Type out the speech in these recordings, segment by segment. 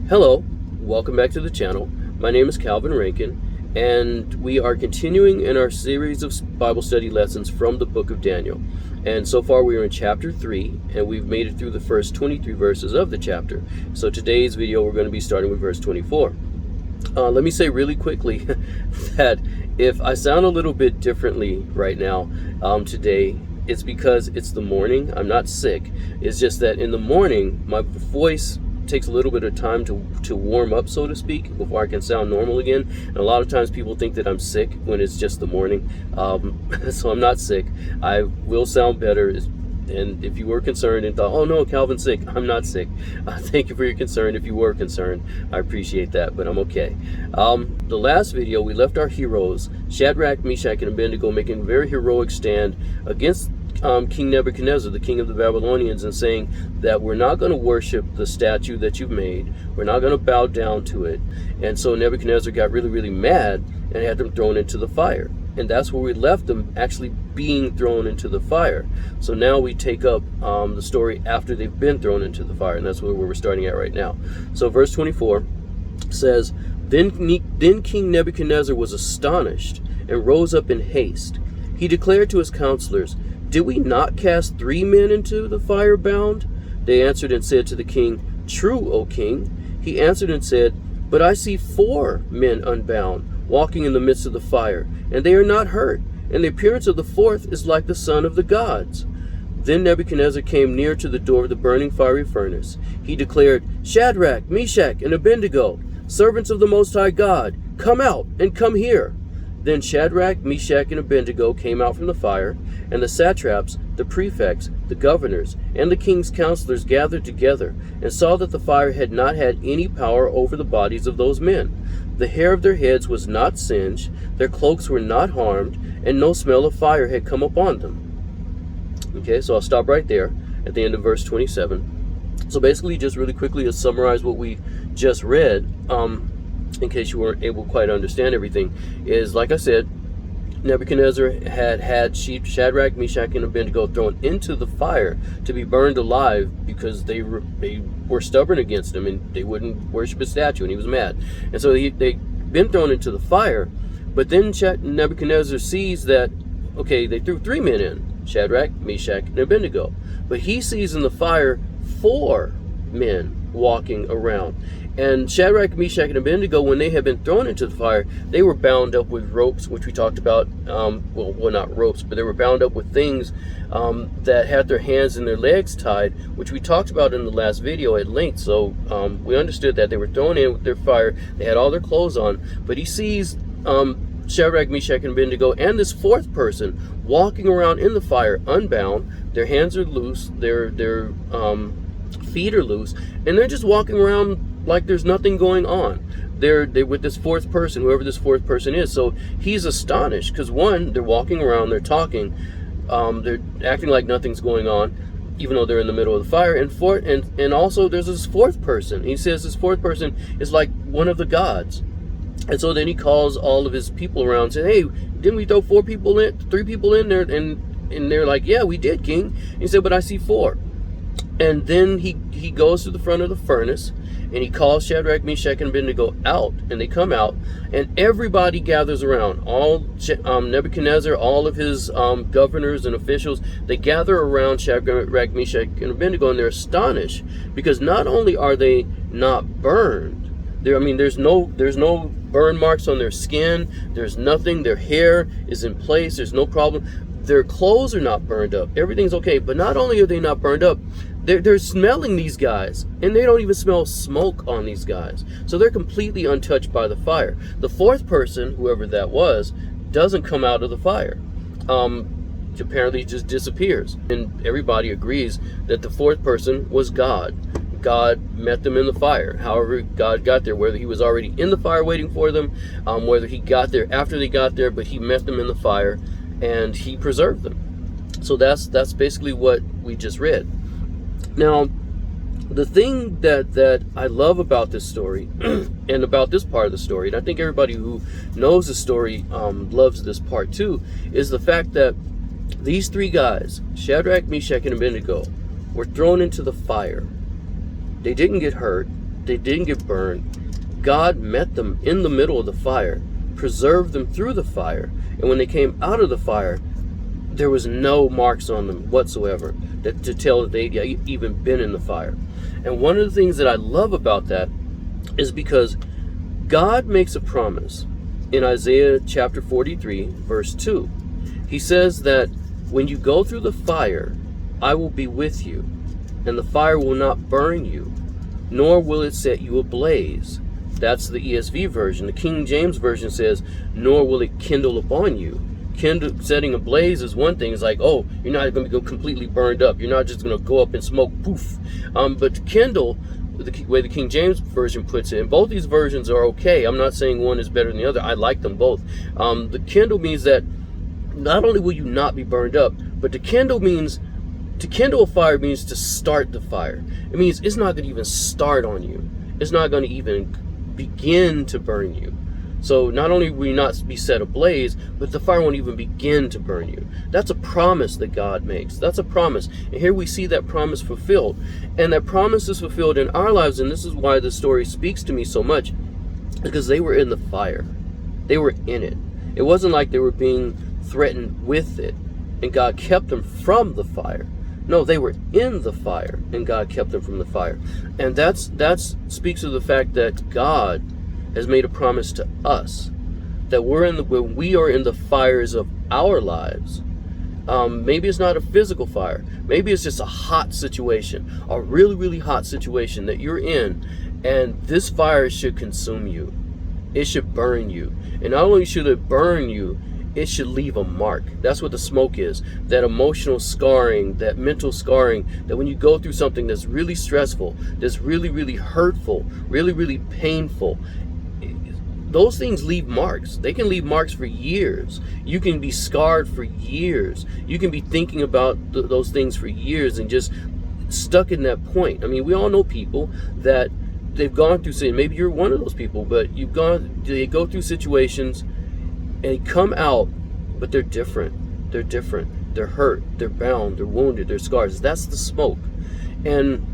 Hello, welcome back to the channel. My name is Calvin Rankin, and we are continuing in our series of Bible study lessons from the book of Daniel. And so far we are in chapter 3, and we've made it through the first 23 verses of the chapter. So today's video we're going to be starting with verse 24. Let me say really quickly that if I sound a little bit differently right now today, it's because it's the morning. I'm not sick. It's just that in the morning my voice takes a little bit of time to warm up, so to speak, before I can sound normal again. And a lot of times people think that I'm sick when it's just the morning. So I'm not sick. I will sound better. And if you were concerned and thought, oh no, Calvin's sick, I'm not sick. Thank you for your concern. If you were concerned, I appreciate that, but I'm okay. The last video, we left our heroes, Shadrach, Meshach, and Abednego, making a very heroic stand against King Nebuchadnezzar, the king of the Babylonians, and saying that we're not going to worship the statue that you've made. We're not going to bow down to it. And so Nebuchadnezzar got really, really mad and had them thrown into the fire. And that's where we left them, actually being thrown into the fire. So now we take up the story after they've been thrown into the fire, and that's where we're starting at right now. So verse 24 says, Then King Nebuchadnezzar was astonished and rose up in haste. He declared to his counselors, Did we not cast 3 men into the fire bound? They answered and said to the king, True, O king. He answered and said, But I see 4 men unbound, walking in the midst of the fire, and they are not hurt, and the appearance of the 4th is like the son of the gods. Then Nebuchadnezzar came near to the door of the burning fiery furnace. He declared, Shadrach, Meshach, and Abednego, servants of the Most High God, come out and come here. Then Shadrach, Meshach, and Abednego came out from the fire, and the satraps, the prefects, the governors, and the king's counselors gathered together, and saw that the fire had not had any power over the bodies of those men. The hair of their heads was not singed, their cloaks were not harmed, and no smell of fire had come upon them. Okay, so I'll stop right there at the end of verse 27. So basically, just really quickly to summarize what we just read, in case you weren't able to quite understand everything, is, like I said, Nebuchadnezzar had Shadrach, Meshach, and Abednego thrown into the fire to be burned alive because they were stubborn against him and they wouldn't worship his statue, and he was mad. And so they'd been thrown into the fire, but then Nebuchadnezzar sees that, okay, they threw 3 men in, Shadrach, Meshach, and Abednego, but he sees in the fire 4 men walking around. And Shadrach, Meshach, and Abednego, when they had been thrown into the fire, they were bound up with ropes, which we talked about. Well, not ropes, but they were bound up with things that had their hands and their legs tied, which we talked about in the last video at length. So we understood that they were thrown in with their fire. They had all their clothes on, but he sees Shadrach, Meshach, and Abednego, and this 4th person walking around in the fire, unbound. Their hands are loose. Their feet are loose, and they're just walking around like there's nothing going on. They're with this 4th person, whoever this 4th person is. So he's astonished because, one, they're walking around, they're talking, they're acting like nothing's going on, even though they're in the middle of the fire. And also there's this 4th person. He says this 4th person is like one of the gods. And so then he calls all of his people around and says, Hey, didn't we throw 3 people in there? And they're like, Yeah, we did, King. And he said, But I see 4. And then he goes to the front of the furnace, and he calls Shadrach, Meshach, and Abednego out, and they come out, and everybody gathers around. All Nebuchadnezzar, all of his governors and officials, they gather around Shadrach, Meshach, and Abednego, and they're astonished because not only are they not burned, there's no burn marks on their skin. There's nothing. Their hair is in place. There's no problem. Their clothes are not burned up. Everything's okay. But not only are they not burned up, they're smelling these guys, and they don't even smell smoke on these guys. So they're completely untouched by the fire. The 4th person, whoever that was, doesn't come out of the fire. Apparently just disappears. And everybody agrees that the 4th person was God. God met them in the fire. However God got there, whether he was already in the fire waiting for them, whether he got there after they got there, but he met them in the fire and he preserved them. So that's basically what we just read. Now, the thing that I love about this story and about this part of the story, and I think everybody who knows the story loves this part too, is the fact that these 3 guys, Shadrach, Meshach, and Abednego, were thrown into the fire. They didn't get hurt. They didn't get burned. God met them in the middle of the fire, preserved them through the fire, and when they came out of the fire, there was no marks on them whatsoever to tell that they'd even been in the fire. And one of the things that I love about that is because God makes a promise in Isaiah chapter 43, verse 2. He says that when you go through the fire, I will be with you, and the fire will not burn you, nor will it set you ablaze. That's the ESV version. The King James version says, nor will it kindle upon you. Setting ablaze is one thing. It's like, oh, you're not going to be completely burned up. You're not just going to go up in smoke, poof. But to kindle, the way the King James version puts it, and both these versions are okay. I'm not saying one is better than the other. I like them both. The kindle means that not only will you not be burned up, but to kindle a fire means to start the fire. It means it's not going to even start on you. It's not going to even begin to burn you. So not only will you not be set ablaze, but the fire won't even begin to burn you. That's a promise that God makes. That's a promise. And here we see that promise fulfilled. And that promise is fulfilled in our lives, and this is why the story speaks to me so much, because they were in the fire. They were in it. It wasn't like they were being threatened with it, and God kept them from the fire. No, they were in the fire, and God kept them from the fire. And that speaks of the fact that God has made a promise to us that when we are in the fires of our lives, maybe it's not a physical fire, maybe it's just a hot situation, a really, really hot situation that you're in, and this fire should consume you. It should burn you. And not only should it burn you, it should leave a mark. That's what the smoke is. That emotional scarring, that mental scarring, that when you go through something that's really stressful, that's really, really hurtful, really, really painful, those things leave marks. They can leave marks for years. You can be scarred for years. You can be thinking about those things for years and just stuck in that point. I mean, we all know people that they've gone through, say, maybe you're one of those people, but they go through situations and they come out, but they're different. They're different. They're hurt. They're bound. They're wounded. They're scars. That's the smoke. And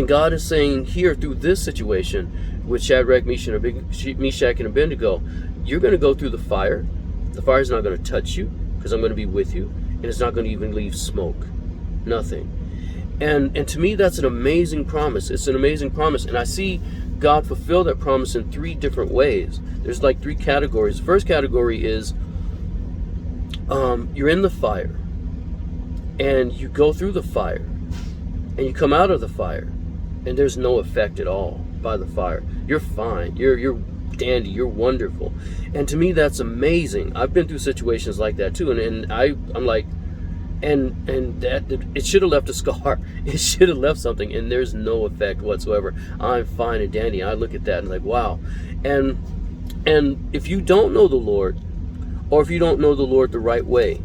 God is saying here through this situation with Shadrach, Meshach, and Abednego, you're going to go through the fire. The fire's not going to touch you because I'm going to be with you, and it's not going to even leave smoke. Nothing. And to me, that's an amazing promise. It's an amazing promise, and I see God fulfill that promise in three different ways. There's like three categories. The first category is you're in the fire, and you go through the fire, and you come out of the fire, and there's no effect at all by the fire. You're fine. You're dandy. You're wonderful. And to me, that's amazing. I've been through situations like that too, and I'm like, and that it should have left a scar. It should have left something, and there's no effect whatsoever. I'm fine and dandy. I look at that and like, wow. And if you don't know the Lord, or if you don't know the Lord the right way,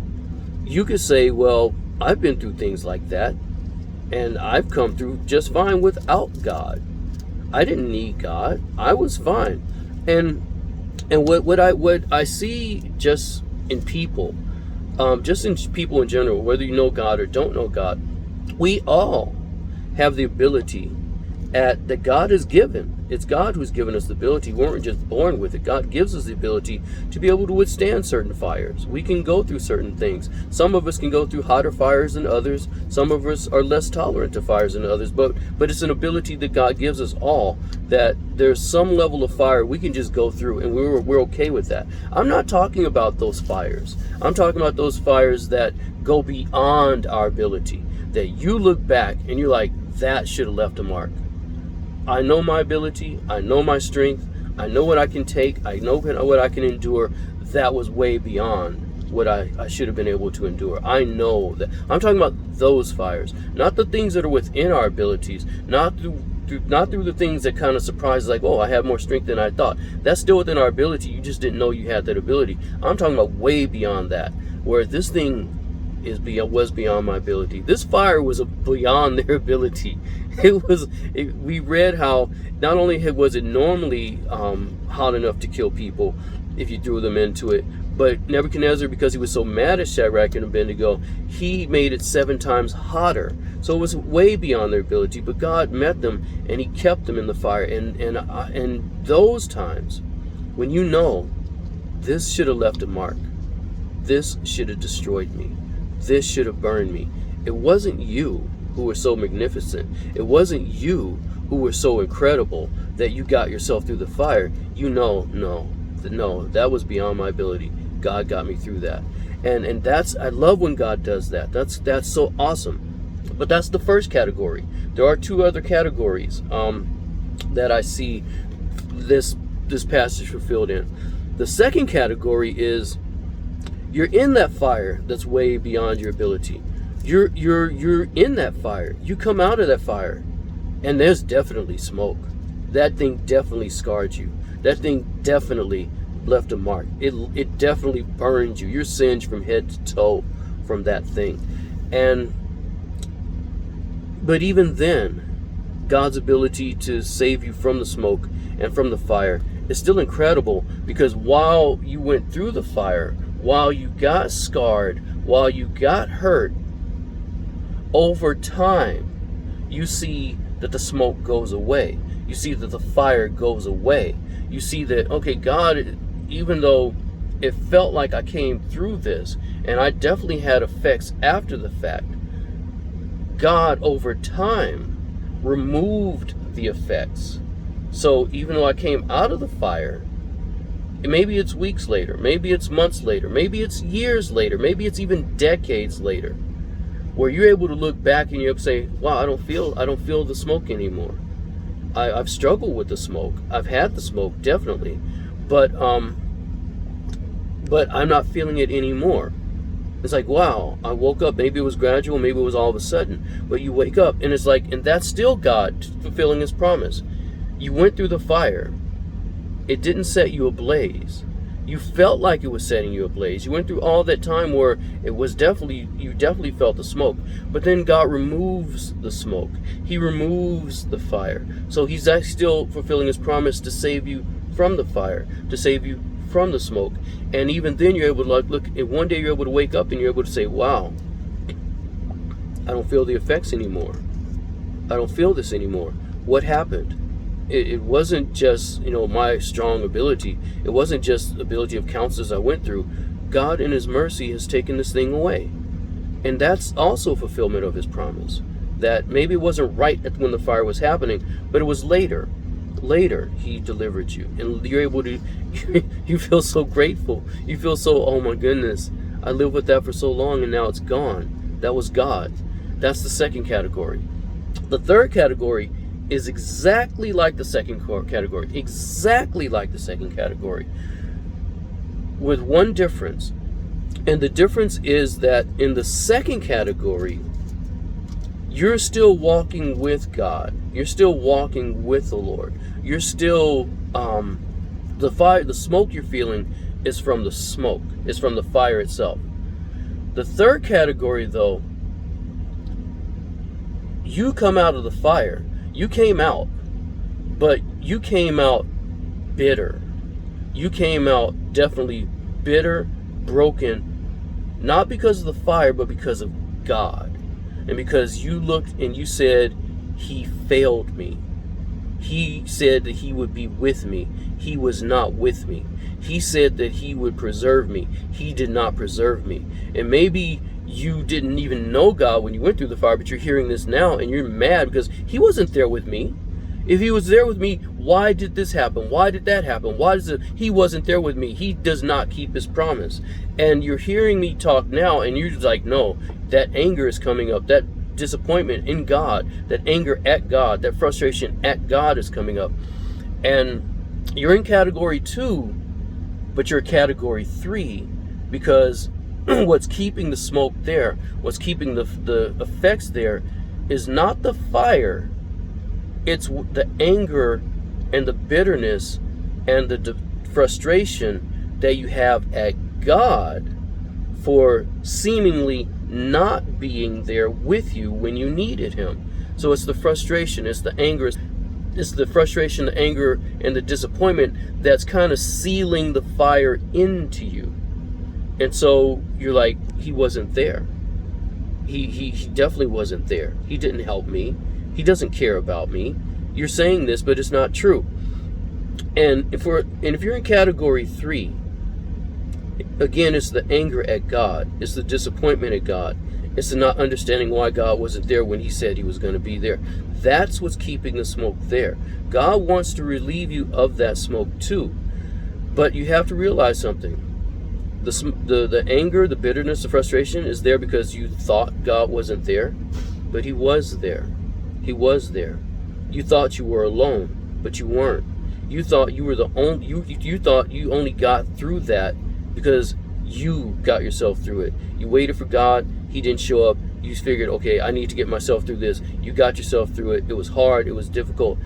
you could say, well, I've been through things like that, and I've come through just fine without God. I didn't need God. I was fine. And what I see just in people, just in people in general, whether you know God or don't know God, we all have the ability that God has given. It's God who's given us the ability. We weren't just born with it. God gives us the ability to be able to withstand certain fires. We can go through certain things. Some of us can go through hotter fires than others. Some of us are less tolerant to fires than others. But it's an ability that God gives us all, that there's some level of fire we can just go through, and we're okay with that. I'm not talking about those fires. I'm talking about those fires that go beyond our ability, that you look back and you're like, that should have left a mark. I know my ability, I know my strength, I know what I can take, I know what I can endure. That was way beyond what I should have been able to endure. I know that. I'm talking about those fires, not the things that are within our abilities, not through the things that kind of surprise, like, oh, I have more strength than I thought. That's still within our ability. You just didn't know you had that ability. I'm talking about way beyond that, where this thing was beyond my ability. This fire was beyond their ability. We read how not only was it normally hot enough to kill people, if you threw them into it. But Nebuchadnezzar, because he was so mad at Shadrach and Abednego, he made it 7 times hotter. So it was way beyond their ability. But God met them, and he kept them in the fire. And those times when you know this should have left a mark, this should have destroyed me, this should have burned me. It wasn't you who were so magnificent. It wasn't you who were so incredible that you got yourself through the fire. You know, no, that was beyond my ability. God got me through that. And that's, I love when God does that. That's so awesome. But that's the first category. There are 2 other categories that I see this passage fulfilled in. The second category is you're in that fire that's way beyond your ability. You're in that fire. You come out of that fire, and there's definitely smoke. That thing definitely scarred you. That thing definitely left a mark. It definitely burned you. You're singed from head to toe from that thing. But even then, God's ability to save you from the smoke and from the fire is still incredible, because while you went through the fire, while you got scarred, while you got hurt, over time, you see that the smoke goes away. You see that the fire goes away. You see that, okay, God, even though it felt like I came through this, and I definitely had effects after the fact, God, over time, removed the effects. So even though I came out of the fire, maybe it's weeks later, maybe it's months later, maybe it's years later, maybe it's even decades later, where you're able to look back and you're able to say, wow, I don't feel the smoke anymore. I've struggled with the smoke. I've had the smoke, definitely, but I'm not feeling it anymore. It's like, wow, I woke up. Maybe it was gradual, maybe it was all of a sudden, but you wake up and it's like, and that's still God fulfilling his promise. You went through the fire. It didn't set you ablaze. You felt like it was setting you ablaze. You went through all that time where it was you definitely felt the smoke. But then God removes the smoke. He removes the fire. So he's actually still fulfilling his promise to save you from the fire, to save you from the smoke. And even then you're able to look, and one day you're able to wake up and you're able to say, wow, I don't feel the effects anymore. I don't feel this anymore. What happened? It wasn't just, my strong ability. It wasn't just ability of counselors I went through. God in his mercy has taken this thing away. And that's also fulfillment of his promise. That maybe it wasn't right when the fire was happening, but it was later. Later, he delivered you. And you're able to, you feel so grateful. You feel so, oh my goodness, I lived with that for so long and now it's gone. That was God. That's the second category. The third category is exactly like the second category. Exactly like the second category. With one difference. And the difference is that in the second category, you're still walking with God. You're still walking with the Lord. You're still, the smoke you're feeling is from the smoke. It's from the fire itself. The third category, though, you come out of the fire. You came out, but you came out bitter. You came out definitely bitter, broken, not because of the fire, but because of God. And because you looked and you said, he failed me. He said that he would be with me. He was not with me. He said that he would preserve me. He did not preserve me. And maybe you didn't even know God when you went through the fire, but you're hearing this now and you're mad because he wasn't there with me. If he was there with me, why did this happen? Why did that happen? He wasn't there with me. He does not keep his promise. And you're hearing me talk now and you're just like, no, that anger is coming up. That disappointment in God, that anger at God, that frustration at God is coming up. And you're in category 2, but you're category 3 because what's keeping the smoke there, what's keeping the effects there is not the fire. It's the anger and the bitterness and the frustration that you have at God for seemingly not being there with you when you needed him. So it's the frustration, it's the anger. it's the frustration, the anger, and the disappointment that's kind of sealing the fire into you. And so you're like, he wasn't there. He definitely wasn't there. He didn't help me. He doesn't care about me. You're saying this, but it's not true. And if you're in category 3, again, it's the anger at God. It's the disappointment at God. It's the not understanding why God wasn't there when he said he was going to be there. That's what's keeping the smoke there. God wants to relieve you of that smoke too. But you have to realize something. The anger, the bitterness, the frustration is there because you thought God wasn't there. But he was there. He was there. You thought you were alone, but you weren't. You thought you were the only, you thought you only got through that because you got yourself through it. You waited for God. He didn't show up. You figured, okay, I need to get myself through this. You got yourself through it. It was hard. It was difficult.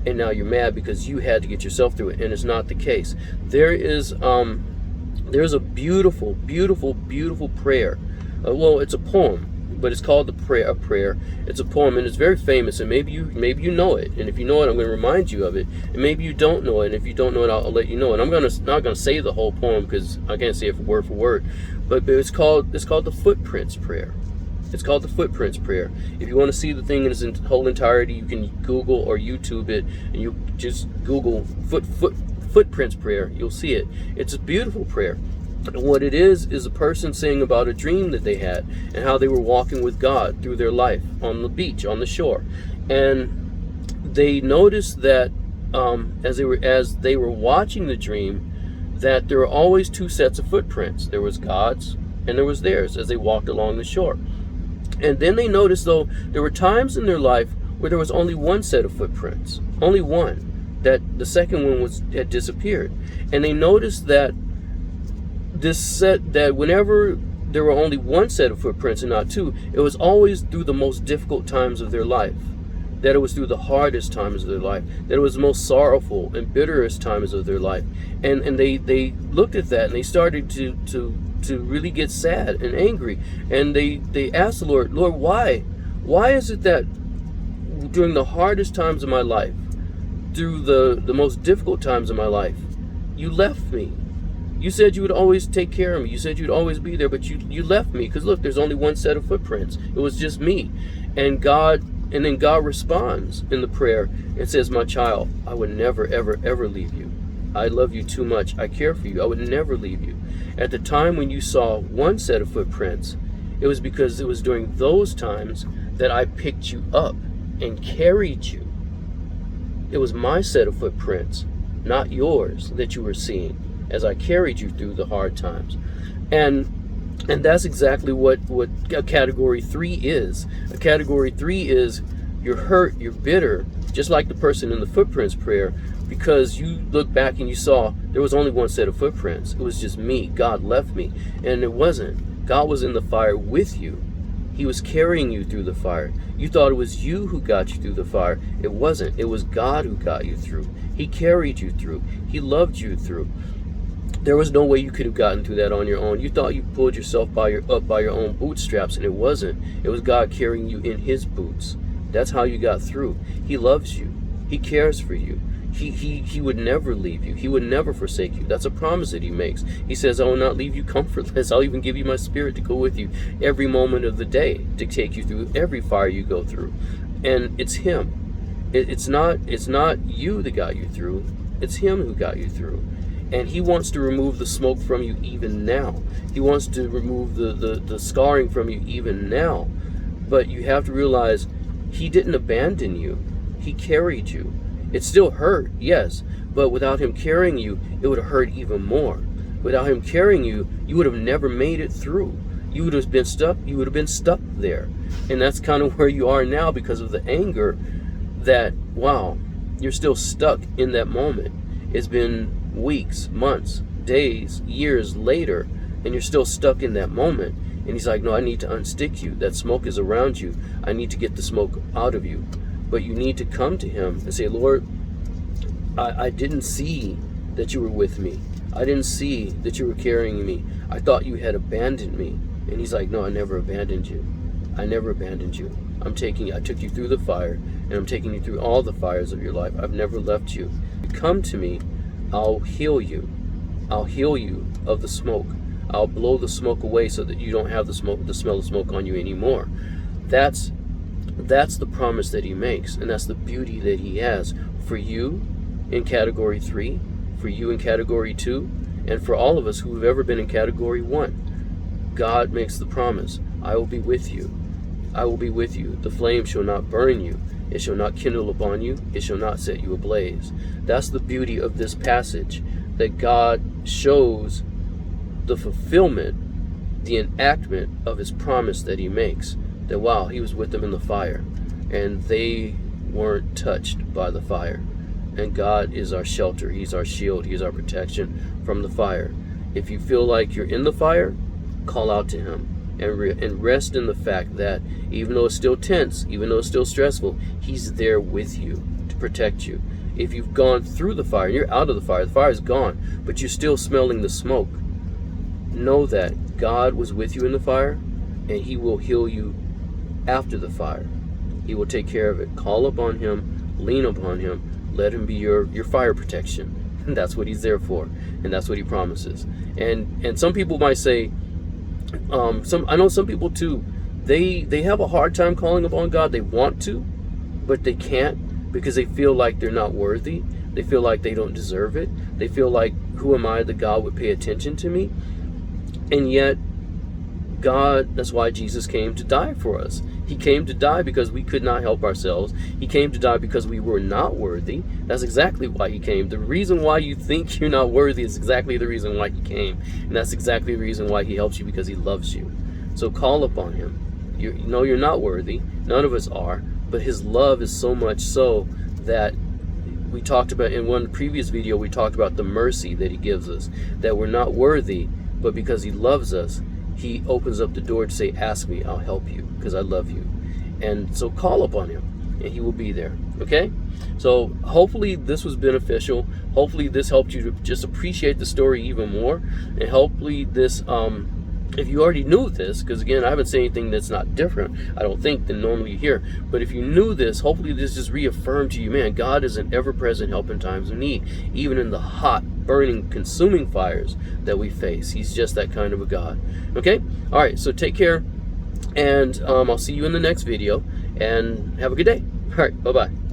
And now you're mad because you had to get yourself through it. And it's not the case. There's a beautiful, beautiful, beautiful prayer. Well, it's a poem, but it's called a prayer. It's a poem, and it's very famous. And maybe you know it. And if you know it, I'm going to remind you of it. And maybe you don't know it. And if you don't know it, I'll let you know. And I'm not going to say the whole poem because I can't say it word for word. But it's called the Footprints Prayer. It's called the Footprints Prayer. If you want to see the thing in its whole entirety, you can Google or YouTube it, and you just Google Footprints Prayer. You'll see it. It's a beautiful prayer. And what it is a person saying about a dream that they had and how they were walking with God through their life on the beach, on the shore. And they noticed that as they were watching the dream, that there were always 2 sets of footprints. There was God's and there was theirs as they walked along the shore. And then they noticed, though, there were times in their life where there was only 1 set of footprints, only one, that the second one had disappeared. And they noticed that whenever there were only 1 set of footprints and not 2, it was always through the most difficult times of their life. That it was through the hardest times of their life. That it was the most sorrowful and bitterest times of their life. And they looked at that and they started to really get sad and angry. And they asked the Lord, why? Why is it that during the hardest times of my life, through the most difficult times of my life, you left me? You said you would always take care of me. You said you'd always be there, but you left me. Because look, there's only 1 set of footprints. It was just me. And then God responds in the prayer and says, my child, I would never, ever, ever leave you. I love you too much. I care for you. I would never leave you. At the time when you saw 1 set of footprints, it was because it was during those times that I picked you up and carried you. It was my set of footprints, not yours, that you were seeing as I carried you through the hard times. And that's exactly what a category 3 is. A category 3 is you're hurt, you're bitter, just like the person in the Footprints Prayer, because you look back and you saw there was only 1 set of footprints. It was just me. God left me. And it wasn't. God was in the fire with you. He was carrying you through the fire. You thought it was you who got you through the fire. It wasn't. It was God who got you through. He carried you through. He loved you through. There was no way you could have gotten through that on your own. You thought you pulled yourself up by your own bootstraps, and it wasn't. It was God carrying you in his boots. That's how you got through. He loves you. He cares for you. He would never leave you. He would never forsake you. That's a promise that he makes. He says, I will not leave you comfortless. I'll even give you my spirit to go with you every moment of the day, to take you through every fire you go through. And it's him. It's not you that got you through. It's him who got you through. And he wants to remove the smoke from you even now. He wants to remove the scarring from you even now. But you have to realize he didn't abandon you. He carried you. It still hurt, yes, but without him carrying you, it would have hurt even more. Without him carrying you, you would have never made it through. You would have been stuck. You would have been stuck there. And that's kind of where you are now because of the anger that, wow, you're still stuck in that moment. It's been weeks, months, days, years later, and you're still stuck in that moment. And he's like, no, I need to unstick you. That smoke is around you. I need to get the smoke out of you. But you need to come to him and say, Lord, I didn't see that you were with me. I didn't see that you were carrying me. I thought you had abandoned me. And he's like, no, I never abandoned you. I never abandoned you. I took you through the fire, and I'm taking you through all the fires of your life. I've never left you. You come to me, I'll heal you. I'll heal you of the smoke. I'll blow the smoke away so that you don't have the smell of smoke on you anymore. That's the promise that he makes, and that's the beauty that he has for you in category 3, for you in category 2, and for all of us who have ever been in category 1. God makes the promise, I will be with you. I will be with you. The flame shall not burn you. It shall not kindle upon you. It shall not set you ablaze. That's the beauty of this passage, that God shows the fulfillment, the enactment of his promise that he makes. That, wow, he was with them in the fire, and they weren't touched by the fire. And God is our shelter. He's our shield. He's our protection from the fire. If you feel like you're in the fire, call out to him and rest in the fact that even though it's still tense, even though it's still stressful, he's there with you to protect you. If you've gone through the fire and you're out of the fire is gone, but you're still smelling the smoke, know that God was with you in the fire, and he will heal you after the fire. He will take care of it. Call upon him, lean upon him, let him be your fire protection. And that's what he's there for, and that's what he promises. And some people might say, I know some people too, they have a hard time calling upon God. They want to, but they can't, because they feel like they're not worthy. They feel like they don't deserve it. They feel like, who am I that God would pay attention to me? And yet God, that's why Jesus came to die for us. He came to die because we could not help ourselves. He came to die because we were not worthy. That's exactly why he came. The reason why you think you're not worthy is exactly the reason why he came. And that's exactly the reason why he helps you, because he loves you. So call upon him. You know you're not worthy. None of us are. But his love is so much so that we talked about in one previous video, we talked about the mercy that he gives us. That we're not worthy, but because he loves us, he opens up the door to say, ask me, I'll help you, because I love you. And so call upon him, and he will be there. Okay? So hopefully this was beneficial. Hopefully this helped you to just appreciate the story even more. And hopefully this, if you already knew this, because again, I haven't said anything that's not different, I don't think, than normally you hear. But if you knew this, hopefully this just reaffirmed to you, man, God is an ever-present help in times of need, even in the hot, burning, consuming fires that we face. He's just that kind of a God. Okay? All right, so take care, and I'll see you in the next video, and have a good day. All right, bye-bye.